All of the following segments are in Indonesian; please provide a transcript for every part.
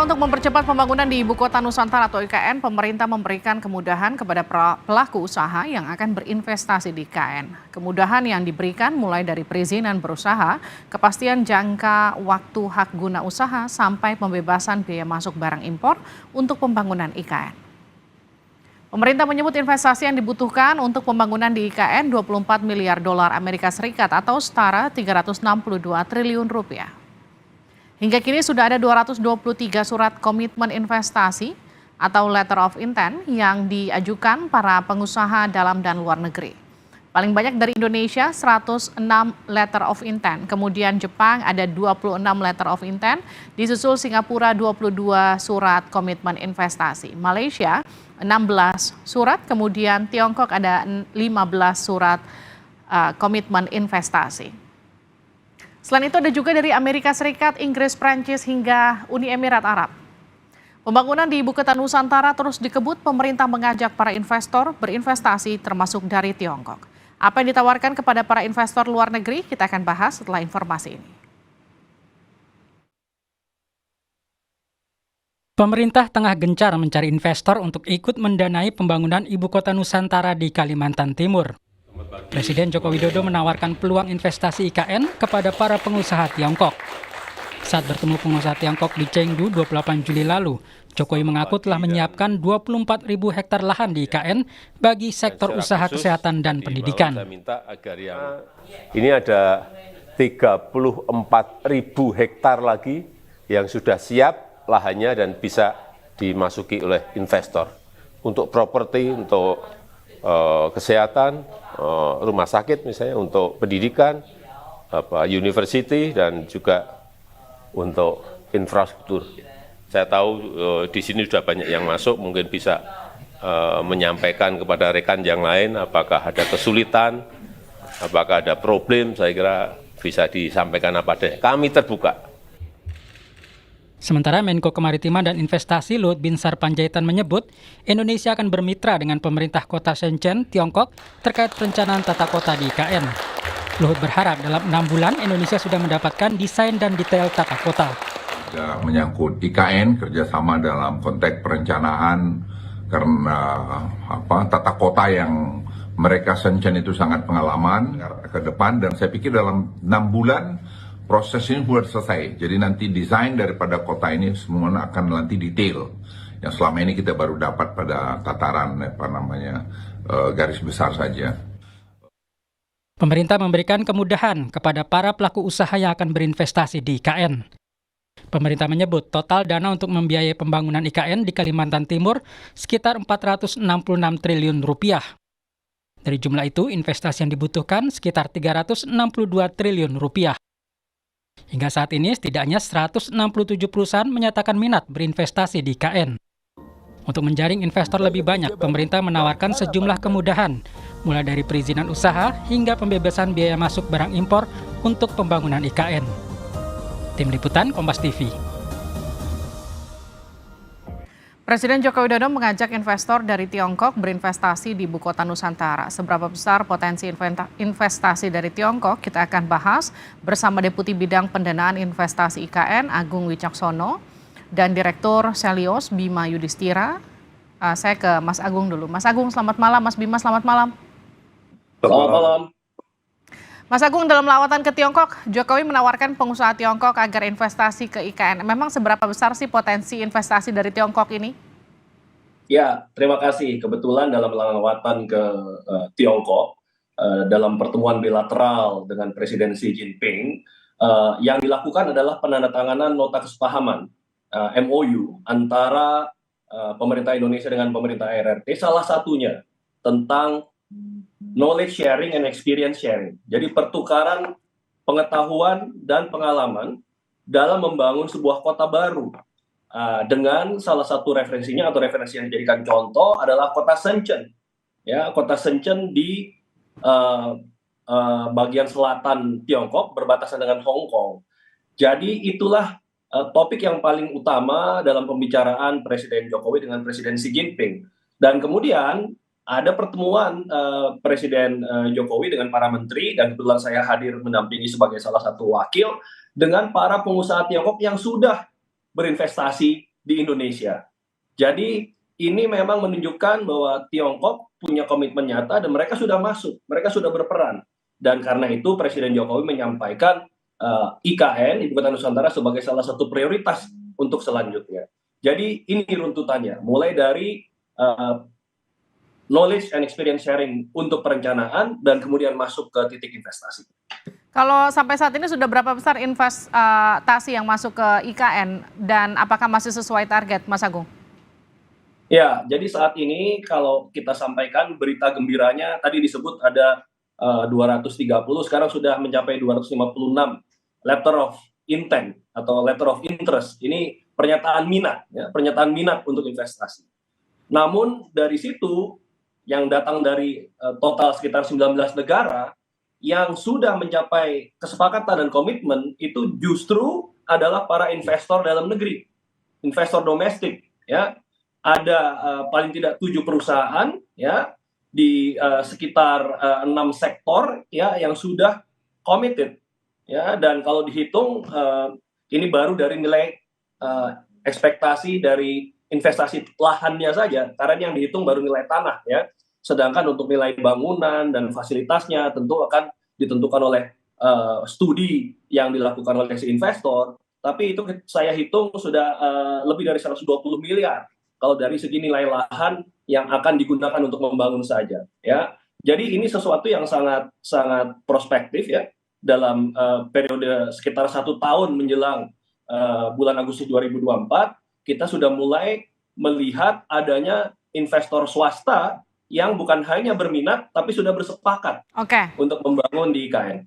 untuk mempercepat pembangunan di Ibu Kota Nusantara atau IKN, pemerintah memberikan kemudahan kepada pelaku usaha yang akan berinvestasi di IKN. Kemudahan yang diberikan mulai dari perizinan berusaha, kepastian jangka waktu hak guna usaha, sampai pembebasan biaya masuk barang impor untuk pembangunan IKN. Pemerintah menyebut investasi yang dibutuhkan untuk pembangunan di IKN 24 miliar dolar Amerika Serikat atau setara 362 triliun rupiah. Hingga kini sudah ada 223 surat komitmen investasi atau letter of intent yang diajukan para pengusaha dalam dan luar negeri. Paling banyak dari Indonesia 106 letter of intent, kemudian Jepang ada 26 letter of intent, disusul Singapura 22 surat komitmen investasi, Malaysia 16 surat, kemudian Tiongkok ada 15 surat komitmen investasi. Selain itu ada juga dari Amerika Serikat, Inggris, Prancis, hingga Uni Emirat Arab. Pembangunan di Ibu Kota Nusantara terus dikebut, pemerintah mengajak para investor berinvestasi termasuk dari Tiongkok. Apa yang ditawarkan kepada para investor luar negeri, kita akan bahas setelah informasi ini. Pemerintah tengah gencar mencari investor untuk ikut mendanai pembangunan Ibu Kota Nusantara di Kalimantan Timur. Presiden Joko Widodo menawarkan peluang investasi IKN kepada para pengusaha Tiongkok. Saat bertemu pengusaha Tiongkok di Chengdu 28 Juli lalu, Jokowi mengaku telah menyiapkan 24.000 hektar lahan di IKN bagi sektor usaha kesehatan dan pendidikan. Ini ada 34.000 hektar lagi yang sudah siap lahannya dan bisa dimasuki oleh investor untuk properti, untuk kesehatan, rumah sakit misalnya, untuk pendidikan, university, dan juga untuk infrastruktur. Saya tahu di sini sudah banyak yang masuk, mungkin bisa menyampaikan kepada rekan yang lain apakah ada kesulitan, apakah ada problem, saya kira bisa disampaikan apa adanya. Kami terbuka. Sementara Menko Kemaritiman dan Investasi Luhut Binsar Panjaitan menyebut Indonesia akan bermitra dengan pemerintah kota Shenzhen, Tiongkok terkait perencanaan tata kota di IKN. Luhut berharap dalam 6 bulan Indonesia sudah mendapatkan desain dan detail tata kota. Menyangkut IKN, kerjasama dalam konteks perencanaan karena tata kota yang mereka Shenzhen itu sangat pengalaman ke depan, dan saya pikir dalam 6 bulan proses ini sudah selesai. Jadi nanti desain daripada kota ini semua akan nanti detail. Yang selama ini kita baru dapat pada tataran garis besar saja. Pemerintah memberikan kemudahan kepada para pelaku usaha yang akan berinvestasi di IKN. Pemerintah menyebut total dana untuk membiayai pembangunan IKN di Kalimantan Timur sekitar 466 triliun rupiah. Dari jumlah itu, investasi yang dibutuhkan sekitar 362 triliun rupiah. Hingga saat ini, setidaknya 167 perusahaan menyatakan minat berinvestasi di IKN. Untuk menjaring investor lebih banyak, pemerintah menawarkan sejumlah kemudahan, mulai dari perizinan usaha hingga pembebasan biaya masuk barang impor untuk pembangunan IKN. Tim Liputan Kompas TV. Presiden Joko Widodo mengajak investor dari Tiongkok berinvestasi di Ibu Kota Nusantara. Seberapa besar potensi investasi dari Tiongkok, kita akan bahas bersama Deputi Bidang Pendanaan Investasi IKN Agung Wicaksono dan Direktur Selios Bima Yudhistira. Saya ke Mas Agung dulu. Mas Agung, selamat malam. Mas Bima, selamat malam. Selamat malam. Mas Agung, dalam lawatan ke Tiongkok, Jokowi menawarkan pengusaha Tiongkok agar investasi ke IKN. Memang seberapa besar sih potensi investasi dari Tiongkok ini? Ya, terima kasih. Kebetulan dalam lawatan ke Tiongkok, dalam pertemuan bilateral dengan Presiden Xi Jinping, yang dilakukan adalah penandatanganan nota kesepahaman MOU antara pemerintah Indonesia dengan pemerintah RRT, salah satunya tentang knowledge sharing and experience sharing. Jadi pertukaran pengetahuan dan pengalaman dalam membangun sebuah kota baru. Dengan salah satu referensinya atau referensi yang dijadikan contoh adalah kota Shenzhen. Ya, kota Shenzhen di bagian selatan Tiongkok berbatasan dengan Hong Kong. Jadi itulah topik yang paling utama dalam pembicaraan Presiden Jokowi dengan Presiden Xi Jinping. Dan kemudian ada pertemuan Presiden Jokowi dengan para menteri, dan kebetulan saya hadir mendampingi sebagai salah satu wakil, dengan para pengusaha Tiongkok yang sudah berinvestasi di Indonesia. Jadi ini memang menunjukkan bahwa Tiongkok punya komitmen nyata dan mereka sudah masuk, mereka sudah berperan. Dan karena itu Presiden Jokowi menyampaikan IKN, Ibu Kota Nusantara, sebagai salah satu prioritas untuk selanjutnya. Jadi ini runtutannya, mulai dari knowledge and experience sharing untuk perencanaan dan kemudian masuk ke titik investasi. Kalau sampai saat ini sudah berapa besar investasi yang masuk ke IKN dan apakah masih sesuai target, Mas Agung? Ya, jadi saat ini kalau kita sampaikan berita gembiranya tadi disebut ada 230, sekarang sudah mencapai 256 letter of intent atau letter of interest. Ini pernyataan minat, ya, pernyataan minat untuk investasi. Namun dari situ yang datang dari total sekitar 19 negara yang sudah mencapai kesepakatan dan komitmen itu justru adalah para investor dalam negeri, investor domestik, ya. Ada paling tidak 7 perusahaan, ya, di sekitar 6 sektor, ya, yang sudah committed, ya. Dan kalau dihitung ini baru dari nilai ekspektasi dari investasi lahannya saja, karena yang dihitung baru nilai tanah, ya. Sedangkan untuk nilai bangunan dan fasilitasnya tentu akan ditentukan oleh studi yang dilakukan oleh si investor. Tapi itu saya hitung sudah lebih dari 120 miliar kalau dari segi nilai lahan yang akan digunakan untuk membangun saja, ya. Jadi ini sesuatu yang sangat sangat prospektif, ya, dalam periode sekitar 1 tahun menjelang bulan Agustus 2024 kita sudah mulai melihat adanya investor swasta yang bukan hanya berminat tapi sudah bersepakat untuk membangun di IKN.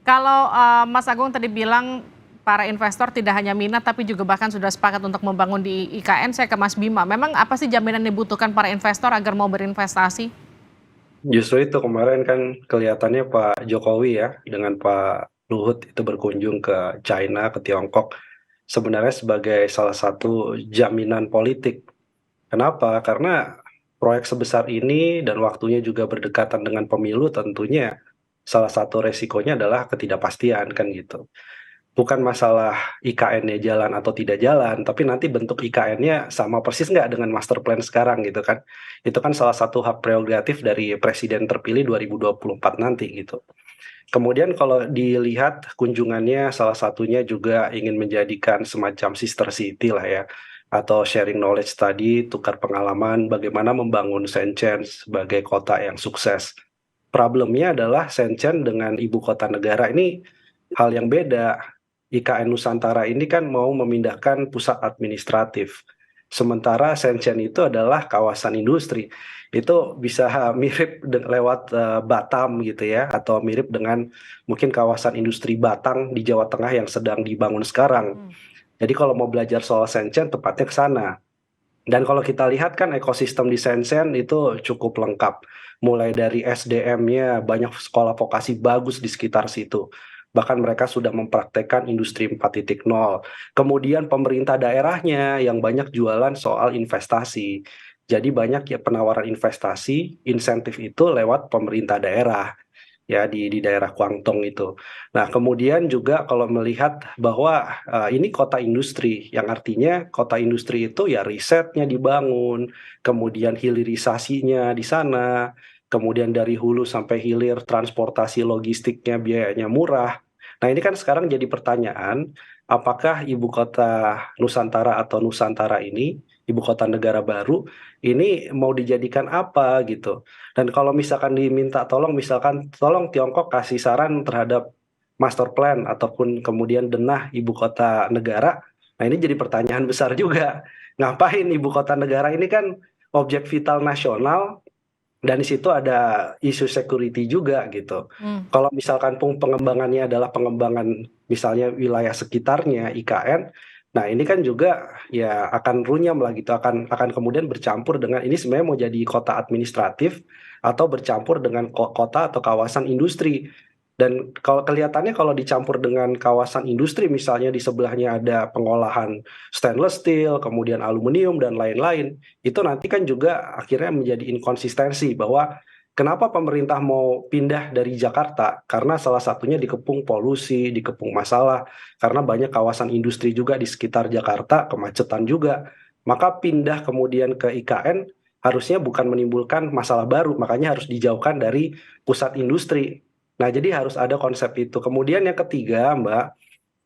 Kalau Mas Agung tadi bilang para investor tidak hanya minat tapi juga bahkan sudah sepakat untuk membangun di IKN, saya ke Mas Bima. Memang apa sih jaminan yang dibutuhkan para investor agar mau berinvestasi? Justru itu kemarin kan kelihatannya Pak Jokowi, ya, dengan Pak Luhut itu berkunjung ke China, ke Tiongkok, sebenarnya sebagai salah satu jaminan politik. Kenapa? Karena proyek sebesar ini dan waktunya juga berdekatan dengan pemilu, tentunya salah satu resikonya adalah ketidakpastian, kan gitu. Bukan masalah IKN-nya jalan atau tidak jalan, tapi nanti bentuk IKN-nya sama persis nggak dengan master plan sekarang, gitu kan. Itu kan salah satu hak prerogatif dari Presiden terpilih 2024 nanti, gitu. Kemudian kalau dilihat kunjungannya, salah satunya juga ingin menjadikan semacam sister city lah, ya, atau sharing knowledge tadi, tukar pengalaman bagaimana membangun Shenzhen sebagai kota yang sukses. Problemnya adalah Shenzhen dengan ibu kota negara ini hal yang beda. IKN Nusantara ini kan mau memindahkan pusat administratif. Sementara Shenzhen itu adalah kawasan industri. Itu bisa mirip lewat Batam gitu, ya, atau mirip dengan mungkin kawasan industri Batang di Jawa Tengah yang sedang dibangun sekarang. Jadi kalau mau belajar soal Shenzhen tepatnya ke sana. Dan kalau kita lihat kan ekosistem di Shenzhen itu cukup lengkap. Mulai dari SDM-nya, banyak sekolah vokasi bagus di sekitar situ. Bahkan mereka sudah mempraktekkan industri 4.0. Kemudian pemerintah daerahnya yang banyak jualan soal investasi. Jadi banyak ya penawaran investasi, insentif itu lewat pemerintah daerah, ya, di daerah Guangdong itu. Nah, kemudian juga kalau melihat bahwa ini kota industri, yang artinya kota industri itu ya risetnya dibangun, kemudian hilirisasinya di sana, kemudian dari hulu sampai hilir transportasi logistiknya biayanya murah. Nah, ini kan sekarang jadi pertanyaan, apakah ibu kota Nusantara atau Nusantara ini, ibu kota negara baru, ini mau dijadikan apa gitu. Dan kalau misalkan diminta tolong, misalkan tolong Tiongkok kasih saran terhadap master plan ataupun kemudian denah ibu kota negara, nah ini jadi pertanyaan besar juga. Ngapain ibu kota negara ini kan objek vital nasional, dan di situ ada isu security juga gitu. Kalau misalkan pengembangannya adalah pengembangan misalnya wilayah sekitarnya IKN, nah ini kan juga ya akan runyam lah gitu, akan kemudian bercampur dengan ini sebenarnya mau jadi kota administratif atau bercampur dengan kota atau kawasan industri. Dan kalau kelihatannya kalau dicampur dengan kawasan industri, misalnya di sebelahnya ada pengolahan stainless steel, kemudian aluminium dan lain-lain, itu nanti kan juga akhirnya menjadi inkonsistensi bahwa Kenapa pemerintah mau pindah dari Jakarta? Karena salah satunya dikepung polusi, dikepung masalah, karena banyak kawasan industri juga di sekitar Jakarta, kemacetan juga. Maka pindah kemudian ke IKN harusnya bukan menimbulkan masalah baru, makanya harus dijauhkan dari pusat industri. Nah, jadi harus ada konsep itu. Kemudian yang ketiga, Mbak,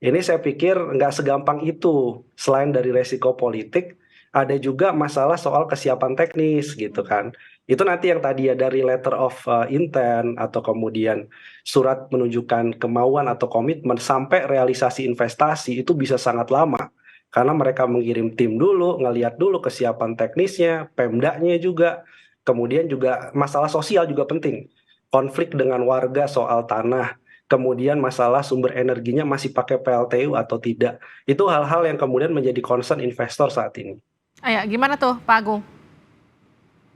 ini saya pikir nggak segampang itu. Selain dari resiko politik, ada juga masalah soal kesiapan teknis gitu kan. Itu nanti yang tadi ya dari letter of intent atau kemudian surat menunjukkan kemauan atau komitmen sampai realisasi investasi itu bisa sangat lama. Karena mereka mengirim tim dulu, ngelihat dulu kesiapan teknisnya, pemdanya juga. Kemudian juga masalah sosial juga penting. Konflik dengan warga soal tanah, kemudian masalah sumber energinya masih pakai PLTU atau tidak. Itu hal-hal yang kemudian menjadi concern investor saat ini. Ayo, gimana tuh Pak Agung?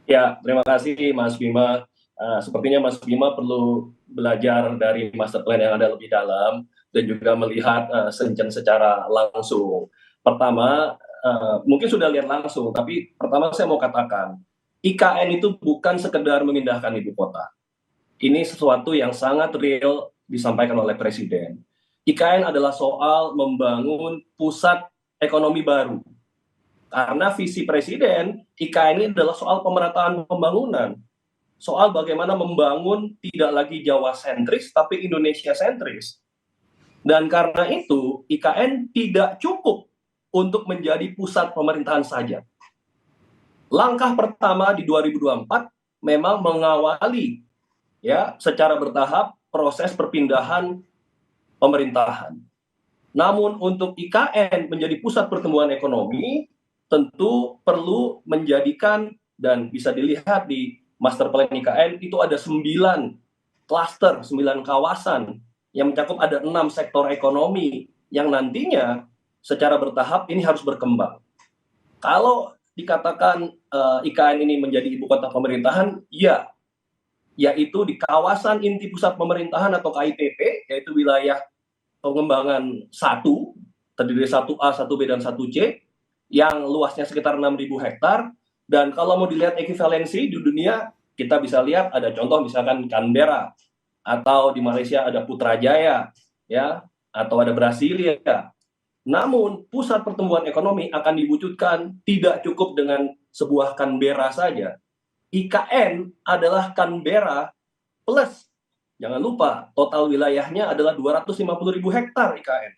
Ya, terima kasih Mas Bima. Sepertinya Mas Bima perlu belajar dari master plan yang ada lebih dalam dan juga melihat Senchen secara langsung. Pertama, mungkin sudah lihat langsung, tapi pertama saya mau katakan, IKN itu bukan sekedar memindahkan ibu kota. Ini sesuatu yang sangat real disampaikan oleh Presiden. IKN adalah soal membangun pusat ekonomi baru. Karena visi Presiden, IKN ini adalah soal pemerataan pembangunan. Soal bagaimana membangun tidak lagi Jawa sentris, tapi Indonesia sentris. Dan karena itu, IKN tidak cukup untuk menjadi pusat pemerintahan saja. Langkah pertama di 2024 memang mengawali ya secara bertahap proses perpindahan pemerintahan. Namun untuk IKN menjadi pusat pertumbuhan ekonomi tentu perlu menjadikan, dan bisa dilihat di master plan IKN itu ada 9 klaster, 9 kawasan yang mencakup ada 6 sektor ekonomi yang nantinya secara bertahap ini harus berkembang. Kalau dikatakan IKN ini menjadi ibu kota pemerintahan, ya, yaitu di kawasan inti pusat pemerintahan atau KIPP, yaitu wilayah pengembangan 1, terdiri dari 1A, 1B, dan 1C, yang luasnya sekitar 6.000 hektar. Dan kalau mau dilihat ekivalensi di dunia, kita bisa lihat ada contoh misalkan Canberra, atau di Malaysia ada Putrajaya, ya, atau ada Brasilia. Namun pusat pertumbuhan ekonomi akan diwujudkan tidak cukup dengan sebuah Canberra saja. IKN adalah Canberra plus, jangan lupa total wilayahnya adalah 250.000 hektar IKN.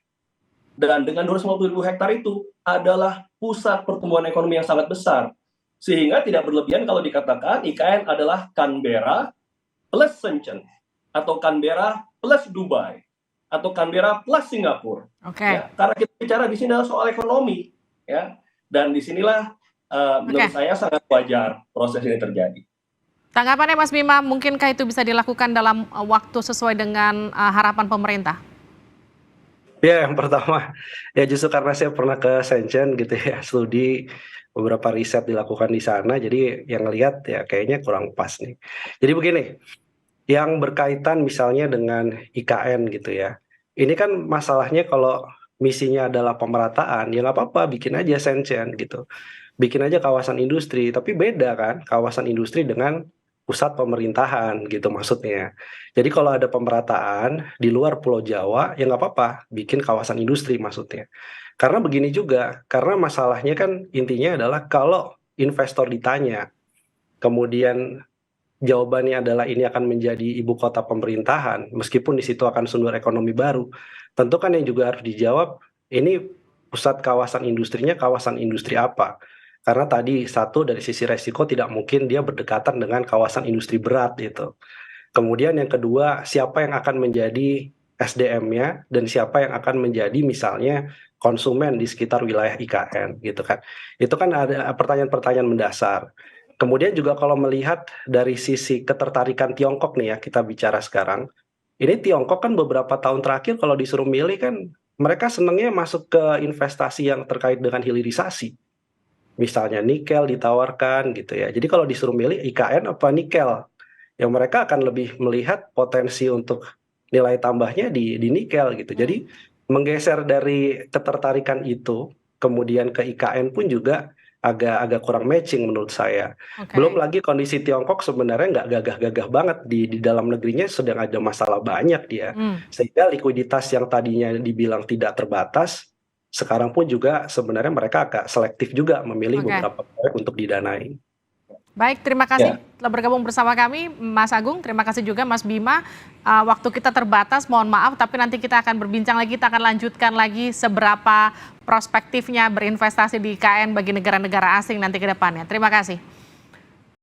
Dan dengan 250.000 hektar itu adalah pusat pertumbuhan ekonomi yang sangat besar. Sehingga tidak berlebihan kalau dikatakan IKN adalah Canberra plus Shenzhen, atau Canberra plus Dubai, atau Canberra plus Singapura. Ya, karena kita bicara di sini adalah soal ekonomi, ya. Dan disinilah menurut saya sangat wajar proses ini terjadi. Tanggapannya Mas Bima, mungkinkah itu bisa dilakukan dalam waktu sesuai dengan harapan pemerintah? Ya, yang pertama, ya justru karena saya pernah ke Shenzhen gitu ya, studi beberapa riset dilakukan di sana, jadi yang lihat ya kayaknya kurang pas nih. Jadi begini, yang berkaitan misalnya dengan IKN gitu ya, ini kan masalahnya kalau misinya adalah pemerataan, ya nggak apa-apa, bikin aja Shenzhen gitu. Bikin aja kawasan industri, tapi beda kan kawasan industri dengan pusat pemerintahan gitu maksudnya. Jadi kalau ada pemerataan di luar Pulau Jawa, ya nggak apa-apa, bikin kawasan industri maksudnya. Karena begini juga, karena masalahnya kan intinya adalah kalau investor ditanya, kemudian jawabannya adalah ini akan menjadi ibu kota pemerintahan, meskipun di situ akan sumber ekonomi baru. Tentu kan yang juga harus dijawab, ini pusat kawasan industrinya kawasan industri apa? Karena tadi satu dari sisi resiko tidak mungkin dia berdekatan dengan kawasan industri berat gitu. Kemudian yang kedua, siapa yang akan menjadi SDM-nya dan siapa yang akan menjadi misalnya konsumen di sekitar wilayah IKN gitu kan. Itu kan ada pertanyaan-pertanyaan mendasar. Kemudian juga kalau melihat dari sisi ketertarikan Tiongkok nih ya, kita bicara sekarang. Ini Tiongkok kan beberapa tahun terakhir kalau disuruh milih kan mereka senangnya masuk ke investasi yang terkait dengan hilirisasi. Misalnya nikel ditawarkan gitu ya. Jadi kalau disuruh milih IKN apa nikel, yang mereka akan lebih melihat potensi untuk nilai tambahnya di nikel gitu. Jadi menggeser dari ketertarikan itu kemudian ke IKN pun juga agak kurang matching menurut saya. Oke. Belum lagi kondisi Tiongkok sebenarnya nggak gagah-gagah banget di dalam negerinya sedang ada masalah banyak dia. Sehingga likuiditas yang tadinya dibilang tidak terbatas, sekarang pun juga sebenarnya mereka agak selektif juga memilih Oke. beberapa proyek untuk didanai. Baik, terima kasih telah bergabung bersama kami, Mas Agung. Terima kasih juga, Mas Bima. Waktu kita terbatas, mohon maaf, tapi nanti kita akan berbincang lagi, kita akan lanjutkan lagi seberapa prospektifnya berinvestasi di IKN bagi negara-negara asing nanti ke depannya. Terima kasih.